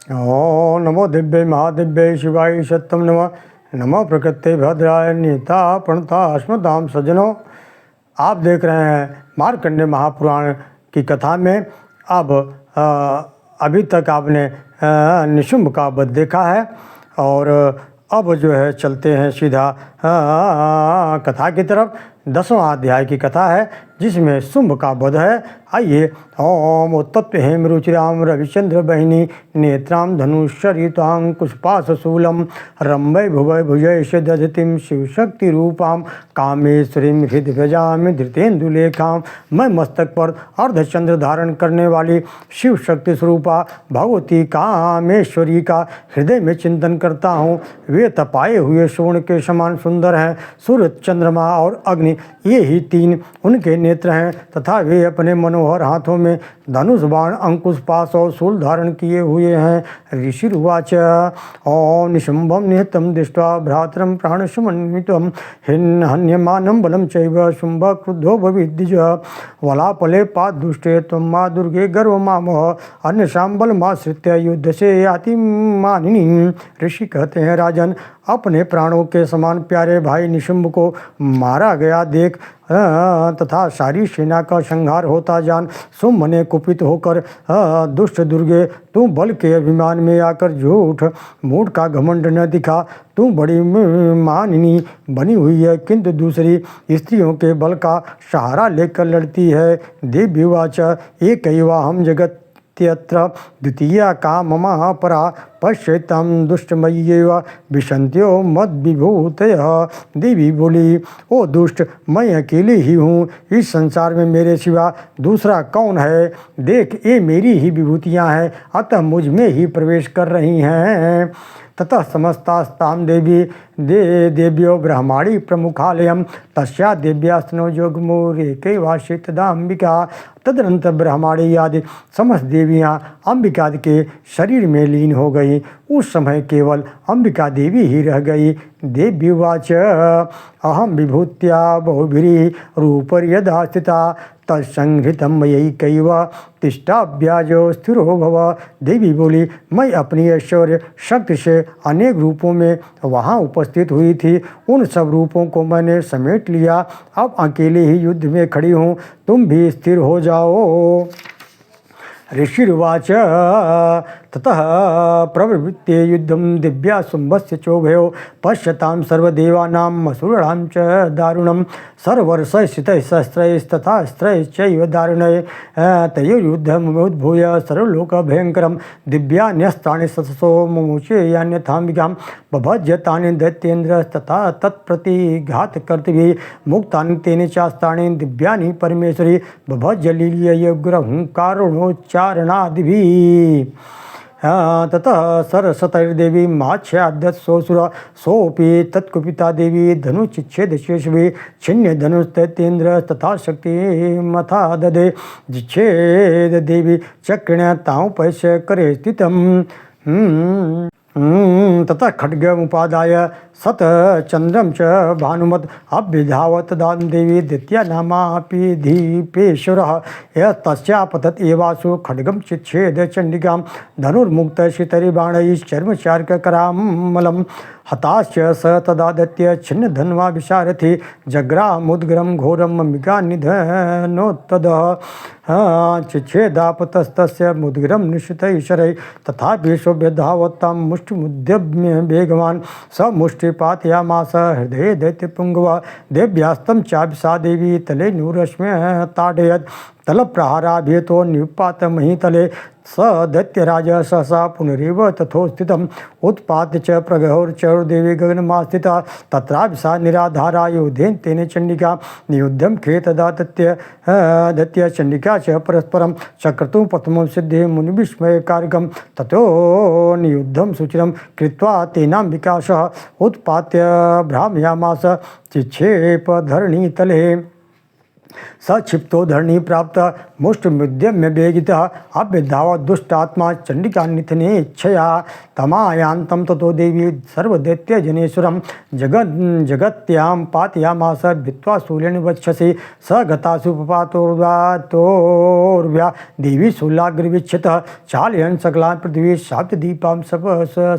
ओम नमो दिव्य महादिव्य शिवाय सत्यम नमः। नमो प्रकृति भद्राय नीता प्रणता अस्मदाम सज्जनों। आप देख रहे हैं मार्कंडेय महापुराण की कथा में। अब अभी तक आपने निशुंभ का वध देखा है और अब जो है चलते हैं सीधा कथा की तरफ। 10वां अध्याय की कथा है जिसमें शुंभ का वध है। आइए। ओम उत्तप्त हेम रुचिराम रविचंद्र बहिनी नेत्राम धनुषरितां पुष्पाशूलम रंभय भुवय भुजय दधतिम शिवशक्ति रूपाम कामेश्वरीम हृदय धृतेन्दुलेखाम। मैं मस्तक पर अर्धचंद्र धारण करने वाली शिव शक्ति स्वरूपा भगवती कामेश्वरी का हृदय में चिंतन करता हूँ। वे तपाए हुए स्वर्ण के समान सुंदर हैं। सूर्य, चंद्रमा और अग्नि ये ही तीन उनके नेत्र हैं तथा वे अपने मनोहर हाथों में धनुष, बाण, अंकुश, पाश और शूल धारण किए हुए हैं। ऋषिरुवाच ओम निशुंभम निहतम दृष्ट्वा भ्रातरम प्राणसमन्वितं हन्यमानं बलं चैव शुंभ क्रुद्धो भविद्विज वलापले पादुष्टे त्वं मां दुर्गे गर्वमामः अन्यसां बलमाश्रित्य युद्ध से याति मानिनी। ऋषि कहते हैं, राजन, अपने प्राणों के समान प्यारे भाई निशुंभ को मारा गया देख तथा सारी सेना का संहार होता जान शुंभ ने कुपित होकर दुष्ट दुर्गे, तू बल के अभिमान में आकर झूठ मूठ का घमंड न दिखा। तू बड़ी मानिनी बनी हुई है किंतु दूसरी स्त्रियों के बल का सहारा लेकर लड़ती है। देव्युवाच एकैवा हम जगत त्यत्र द्वितीया का मम परा पश्यताम दुष्टमय्येव विशंत्यो मद विभूतयः। देवी बोली, ओ दुष्ट, मैं अकेली ही हूँ। इस संसार में मेरे सिवा दूसरा कौन है? देख, ये मेरी ही विभूतियाँ हैं, अतः मुझ में ही प्रवेश कर रही हैं। ततः समस्तास्तां देवी देव्यो ब्रह्माणी प्रमुखालयम तस्या देव्यास्तनो जोगमुरेकैवासी तदाम्बिका। तदनंतर ब्रह्माणी आदि समस्त देवियाँ अंबिका के शरीर में लीन हो गई। उस समय केवल अंबिका देवी ही रह गई। देव्युवाच अहम विभूत्या बहुभिरी रूपर्यदा स्थिता तत्संहृतं मयैकैव तिष्ठाभ्याजो स्थिरो भव। देवी बोली, मैं अपनी ऐश्वर्य शक्ति से अनेक रूपों में वहाँ उपस्थित हुई थी। उन सब रूपों को मैंने समेट लिया। अब अकेले ही युद्ध में खड़ी हूँ, तुम भी स्थिर हो जाओ। ऋषिर्वाच ततः प्रवृत्ते युद्धं दिव्या शुंभस्य चोभयो पश्यतां सर्वदेवानां मसूरणां च दारुणं सर्वर्षस्थितशस्त्रैस्तथा स्त्रैश्चैव दारुणै तयोर्युद्धमुद्भूय सर्वलोकभयङ्करं दिव्यान्यस्त्राणि सतसो मुमुचे यान्यथाम्बिकां बभज्य तानि दैत्येन्द्रस्तथा तत्प्रतिघातकर्तृभिः मुक्तानि तेन चास्त्राणि दिव्यानि परमेश्वरी बभज्य लीलयग्रहुङ्कारोच्चारणादिभिः। ततः सरस्वतीर्देवी माच्छाद्यत्सोऽसुर सोऽपि तत्कुपिता देवी धनुश्छेद शेषवे छिन्य धनुस्तैत्येन्द्र तथा शक्तिमथा ददे जिच्छेद देवी चक्रेण तां पैश्य करे स्थितम्। ततः खड्गमुपादाय सतचंद्रम च भानुमत अभ्युधावत देवी द्वितीया नामापि धीपेश्वरः तस्यापतत एवासु खड्गम चिच्छेद चंडिकां धनुर्मुक्त शितरिबाणैश्चर्मचार्ककरामलं हताश्च स तदादत्य छिन्न धन्वा विशारथि जग्रामुद्ग्रम घोरम अंबिका निधनोत्तदः चिच्छेदापतस्तस्य मुद्गिरं निश्चितैश्वरै तथापि शोभ्यधावतां मुष्टिमुद्यम्य वेगवान् स मुष्टिपातयामास हृदये दैत्यपुङ्गवा देव्यास्तं चापि सा देवी तले नूरश्म्य ताडयत् तलप्रहाराभ्यतो निपात महीतले स दैत्यराज सहसा पुनरेव तथोस्थितम् उत्पात्य च प्रगहोर्चरुर्देवी गगनमास्थिता तत्रापि सा निराधारा योधेन तेन चंडिका नियुद्धं खेतदा दैत्य चंडिका च परस्परं चक्रतुं प्रथमं सिद्धे मुनिविस्मयकारकं ततो नियुद्धं सुचिरं कृत्वा तेनाम्बिका सह उत्पात्य भ्रामयामास चिक्षेप धरणीतले स क्षिप्तो धरणी प्राप्त मुष्टिमुद्यम में वेगितः अभ्यधावत् दुष्टात्मा चंडिका निथने इच्छया तमायांतं ततो देवी सर्वदैत्यजनेश्वरं जगत्यां पातयामास भित्त्वा शूलेन वक्षसि स गतासु पपातोर्व्या देवी शूलाग्रवीक्षितः चालयन् सकलां पृथ्वी शाब्ददीपां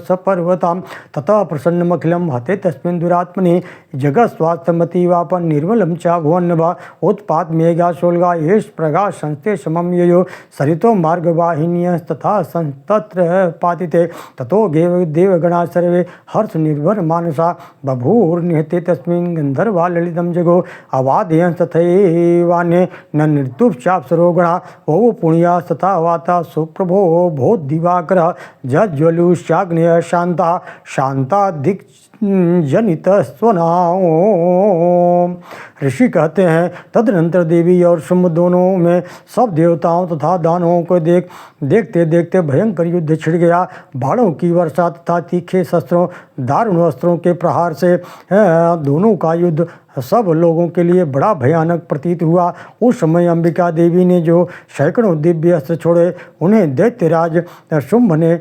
सपर्वतां ततः प्रसन्नमखिलं हते तस्मिन् दुरात्मनि जगत्स्वास्थ्यमतीवापं निर्मलं च भुवन्नभ उत्पात मेघा शोल्गा येष प्रगा संस्ते समं ययो सरितो मार्गवाहिन्यस्तथा तत्र पातिते ततो देवगणा सर्वे हर्ष निर्भर मानसा बभूर्निहते तस्मिन् गन्धर्वा ललितं जगो अवादयन् तथैवान्ये न नृतुश्चाप्सरो गणा वो पुण्यास्तथा वाता सुप्रभो भो दिवाकरः जज्ज्वलुश्चाग्नेय शांता दिक् जनित स्वनाओ। ऋषि कहते हैं तदनंतर देवी और शुंभ दोनों में सब देवताओं तथा दानवों को देखते देखते भयंकर युद्ध छिड़ गया। बाणों की वर्षा तथा तीखे शस्त्रों दारुण अस्त्रों के प्रहार से दोनों का युद्ध सब लोगों के लिए बड़ा भयानक प्रतीत हुआ। उस समय अंबिका देवी ने जो सैकड़ों दिव्य अस्त्र छोड़े उन्हें दैत्यराज शुंभ ने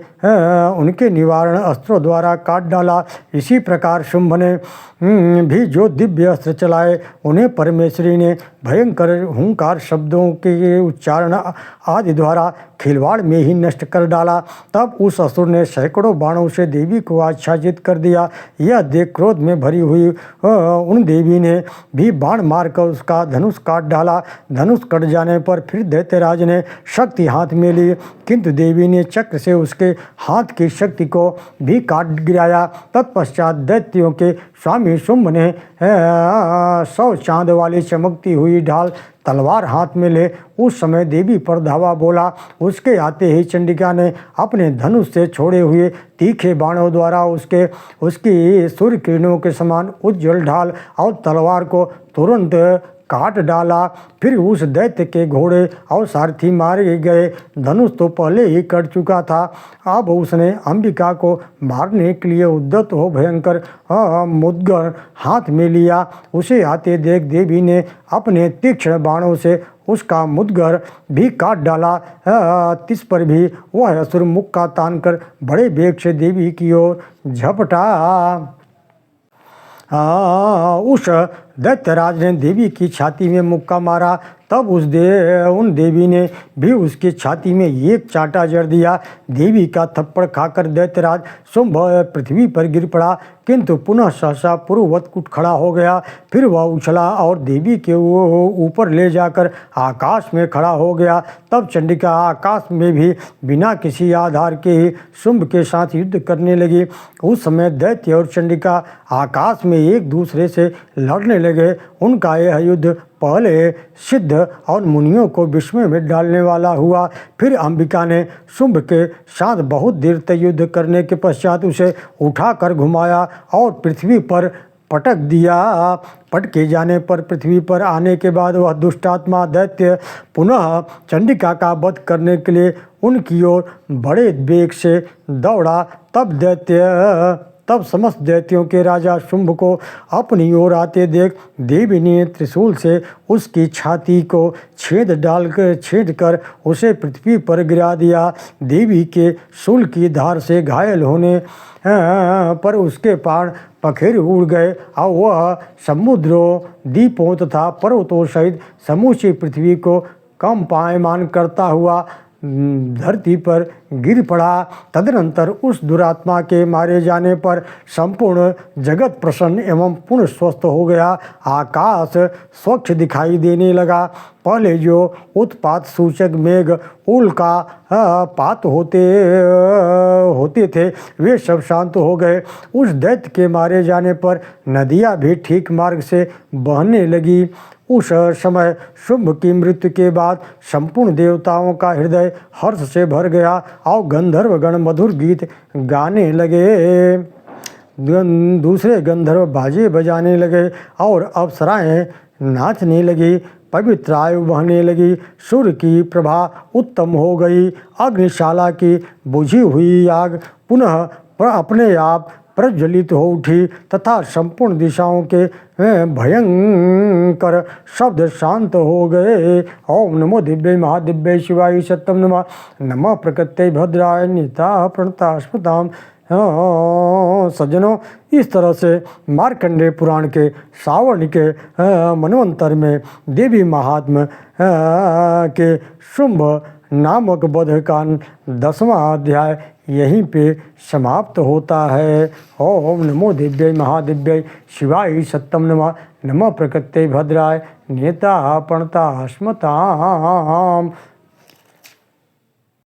उनके निवारण अस्त्रों द्वारा काट डाला। इसी प्रकार शुंभ ने भी जो दिव्य अस्त्र चलाए उन्हें परमेश्वरी ने भयंकर हुंकार शब्दों के उच्चारण आदि द्वारा खिलवाड़ में ही नष्ट कर डाला। तब उस असुर ने सैकड़ों बाणों से देवी को आच्छादित कर दिया। यह देख क्रोध में भरी हुई उन देवी ने भी बाण मारकर उसका धनुष काट डाला। धनुष कट जाने पर फिर दैत्यराज ने शक्ति हाथ में ली, किंतु देवी ने चक्र से उसके हाथ की शक्ति को भी काट गिराया। तत्पश्चात दैत्यों के स्वामी शुंभ ने 100 चांद वाली चमकती हुई ढाल तलवार हाथ में ले उस समय देवी पर धावा बोला। उसके आते ही चंडिका ने अपने धनुष से छोड़े हुए तीखे बाणों द्वारा उसकी सूर्य किरणों के समान उज्ज्वल ढाल और तलवार को तुरंत काट डाला। फिर उस दैत्य के घोड़े और सारथी मारे गए। धनुष तो पहले ही कट चुका था। अब उसने अंबिका को मारने के लिए उद्यत हो भयंकर मुद्गर हाथ में लिया। उसे आते देख देवी ने अपने तीक्ष्ण बाणों से उसका मुद्गर भी काट डाला। तिस पर भी वह असुर मुक्का तानकर बड़े वेग से देवी की ओर झपटा। उस दैत्यराज ने देवी की छाती में मुक्का मारा। तब उन देवी ने भी उसकी छाती में एक चांटा जड़ दिया। देवी का थप्पड़ खाकर दैत्यराज शुंभ पृथ्वी पर गिर पड़ा, किंतु पुनः सहसा पूर्ववत उठ खड़ा हो गया। फिर वह उछला और देवी के ऊपर ले जाकर आकाश में खड़ा हो गया। तब चंडिका आकाश में भी बिना किसी आधार के ही शुंभ के साथ युद्ध करने लगी। उस समय दैत्य और चंडिका आकाश में एक दूसरे से लड़ने लगे। उनका यह युद्ध पहले सिद्ध और मुनियों को विस्मय में डालने वाला हुआ। फिर अंबिका ने शुंभ के साथ बहुत देर तक युद्ध करने के पश्चात उसे उठाकर घुमाया और पृथ्वी पर पटक दिया। पटके जाने पर पृथ्वी पर आने के बाद वह दुष्टात्मा दैत्य पुनः चंडिका का वध करने के लिए उनकी ओर बड़े वेग से दौड़ा। तब समस्त दैत्यों के राजा शुंभ को अपनी ओर आते देख देवी ने त्रिशूल से उसकी छाती को छेद कर उसे पृथ्वी पर गिरा दिया। देवी के शूल की धार से घायल होने पर उसके प्राण पखेरु उड़ गए और वह समुद्रों, द्वीपों तथा पर्वतों सहित समूची पृथ्वी को कंपायमान करता हुआ धरती पर गिर पड़ा। तदनंतर उस दुरात्मा के मारे जाने पर संपूर्ण जगत प्रसन्न एवं पूर्ण स्वस्थ हो गया। आकाश स्वच्छ दिखाई देने लगा। पहले जो उत्पात सूचक मेघ उल्का पात होते थे वे सब शांत हो गए। उस दैत्य के मारे जाने पर नदियाँ भी ठीक मार्ग से बहने लगी। उस समय शुंभ की मृत्यु के बाद संपूर्ण देवताओं का हृदय हर्ष से भर गया और गंधर्वगण मधुर गीत गाने लगे। दूसरे गंधर्व बाजे बजाने लगे और अप्सराएं नाचने लगी। पवित्र आयु बहने लगी। सूर्य की प्रभा उत्तम हो गई। अग्निशाला की बुझी हुई आग पुनः अपने आप प्रज्वलित हो उठी तथा संपूर्ण दिशाओं के भयंकर शब्द शांत हो गए। ओम नमो दिव्य महादिव्य शिवाय सत्यम नमः। नमः प्रकृत्यै भद्राय निता प्रणता स्मृताम। सज्जनों, इस तरह से मार्कंडेय पुराण के सावर्ण के मनवंतर में देवी महात्म्य के शुंभ नामक वध का 10वां अध्याय यहीं पे समाप्त होता है। ओम नमो दिव्य महादिव्य शिवाय सत्यम नमः। नमः प्रकृत्यै भद्राय नेता प्रणता स्मृताम।